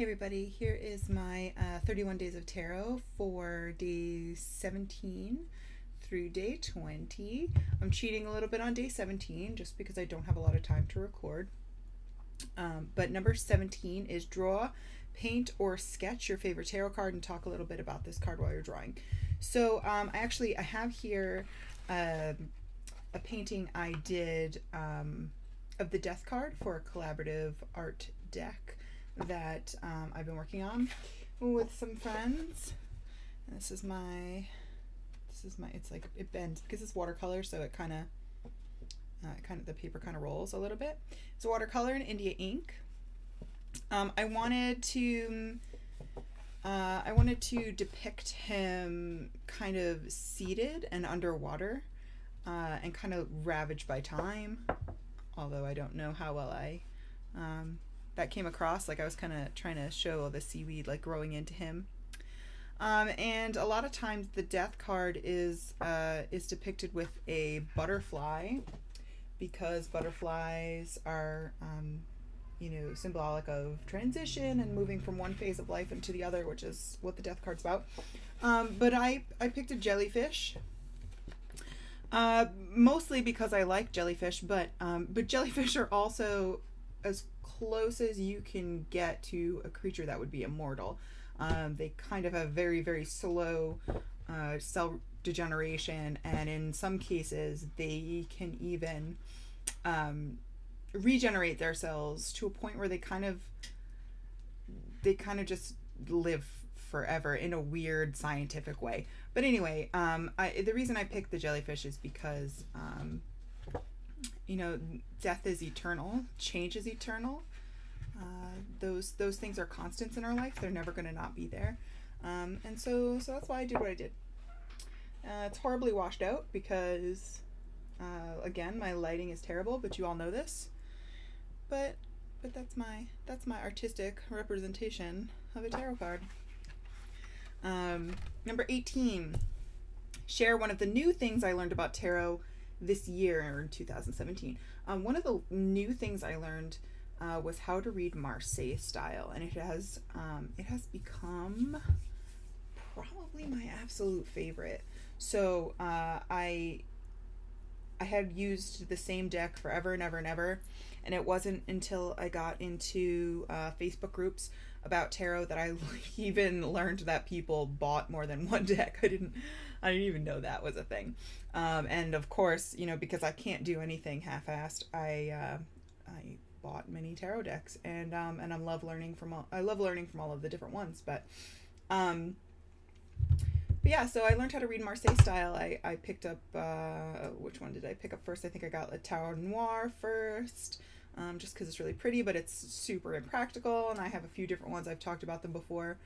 Hey everybody, here is my 31 days of tarot for day 17 through day 20. I'm cheating a little bit on day 17 just because I don't have a lot of time to record. But number 17 is draw, paint, or sketch your favorite tarot card and talk a little bit about this card while you're drawing. So I have here a painting I did of the Death card for a collaborative art deck that I've been working on with some friends. And it's like it bends because it's watercolor, so it kind of the paper kind of rolls a little bit. It's watercolor and India ink. I wanted to depict him kind of seated and underwater, and kind of ravaged by time. Although I don't know how well that came across. Like I was kind of trying to show the seaweed like growing into him. And a lot of times the Death card is depicted with a butterfly, because butterflies are symbolic of transition and moving from one phase of life into the other, which is what the Death card's about. But I picked a jellyfish, mostly because I like jellyfish, but jellyfish are also as close as you can get to a creature that would be immortal. They kind of have very, very slow cell degeneration, and in some cases they can even regenerate their cells to a point where they kind of just live forever in a weird scientific way. But anyway, the reason I picked the jellyfish is because death is eternal, change is eternal. Those things are constants in our life. They're never going to not be there. And so that's why I did what I did. It's horribly washed out because, again, my lighting is terrible, but you all know this. But that's my artistic representation of a tarot card. Number 18. Share one of the new things I learned about tarot this year, or in 2017. One of the new things I learned was how to read Marseille style, and it has become probably my absolute favorite. So I had used the same deck forever and ever and ever, and it wasn't until I got into Facebook groups about tarot that I even learned that people bought more than one deck. I didn't even know that was a thing. And of course, because I can't do anything half-assed, I bought many tarot decks, and I love learning from all of the different ones. But yeah, so I learned how to read Marseille style. I picked up, which one did I pick up first? I think I got a Tarot Noir first, just because it's really pretty, but it's super impractical, and I have a few different ones. I've talked about them before.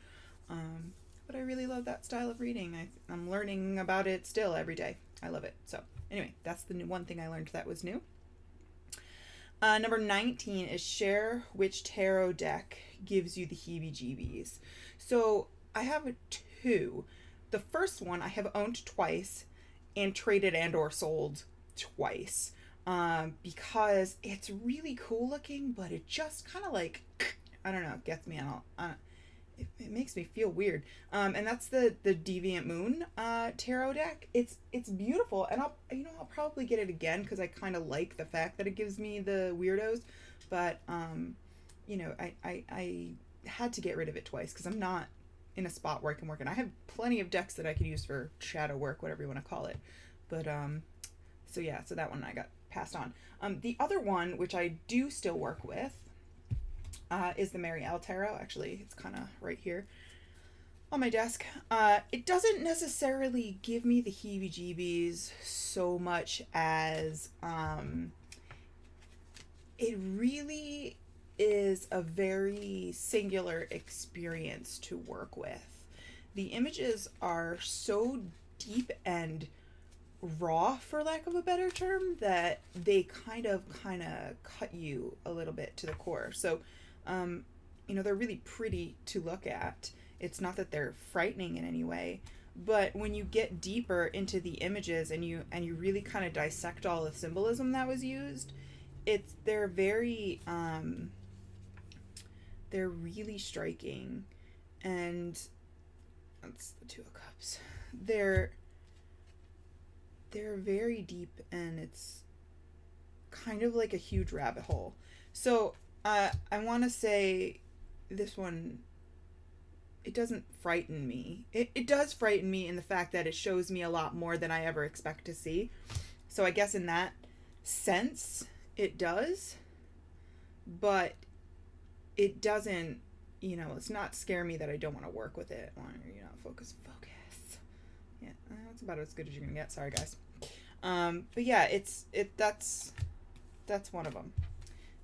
But I really love that style of reading. I'm learning about it still every day. I love it. So anyway, that's the one thing I learned that was new. Number 19 is share which tarot deck gives you the heebie-jeebies. So I have two. The first one I have owned twice and traded and or sold twice, because it's really cool looking, but it just kind of like, I don't know, gets me out. It makes me feel weird. And that's the Deviant Moon tarot deck. It's beautiful, and I'll probably get it again because I kind of like the fact that it gives me the weirdos. But I had to get rid of it twice because I'm not in a spot where I can work, and I have plenty of decks that I could use for shadow work, whatever you want to call it. But so that one I got passed on. The other one, which I do still work with, is the Marielle Tarot. Actually, it's kind of right here on my desk. It doesn't necessarily give me the heebie-jeebies so much as it really is a very singular experience to work with. The images are so deep and raw, for lack of a better term, that they kind of cut you a little bit to the core. So they're really pretty to look at. It's not that they're frightening in any way, but when you get deeper into the images and you really kind of dissect all the symbolism that was used, they're very they're really striking, and that's the Two of Cups. They're very deep, and it's kind of like a huge rabbit hole. So I want to say this one, it doesn't frighten me. It does frighten me in the fact that it shows me a lot more than I ever expect to see. So I guess in that sense, it does. But it doesn't, it's not scare me that I don't want to work with it. Focus. Yeah, that's about as good as you're going to get. Sorry, guys. But yeah, that's one of them.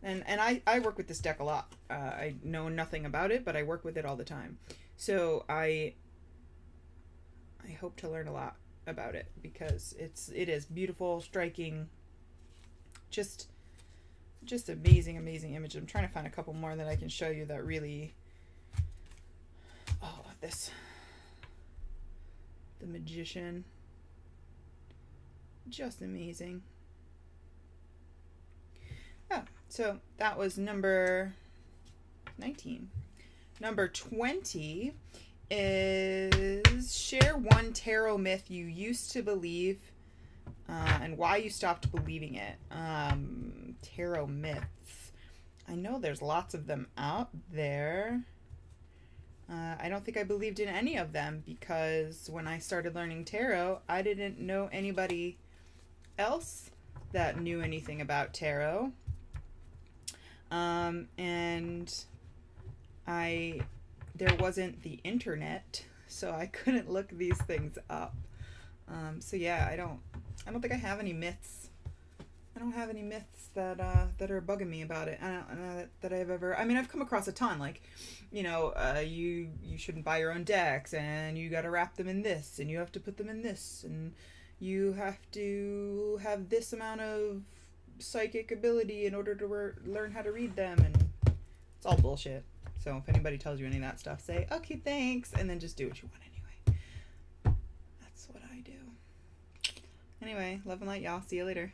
And I work with this deck a lot. I know nothing about it, but I work with it all the time. So I hope to learn a lot about it, because it is beautiful, striking, just amazing image. I'm trying to find a couple more that I can show you that really, this, the Magician, just amazing. Oh, so that was number 19. Number 20 is share one tarot myth you used to believe, and why you stopped believing it. Tarot myths. I know there's lots of them out there. I don't think I believed in any of them, because when I started learning tarot, I didn't know anybody else that knew anything about tarot. And there wasn't the internet, so I couldn't look these things up. So yeah, I don't think I have any myths. I don't have any myths that are bugging me about it. I don't know that I've ever. I mean, I've come across a ton. Like, you shouldn't buy your own decks, and you got to wrap them in this, and you have to put them in this, and you have to have this amount of psychic ability in order to learn how to read them, and it's all bullshit. So if anybody tells you any of that stuff, say, okay, thanks, and then just do what you want anyway. That's what I do. Anyway, love and light, y'all. See you later.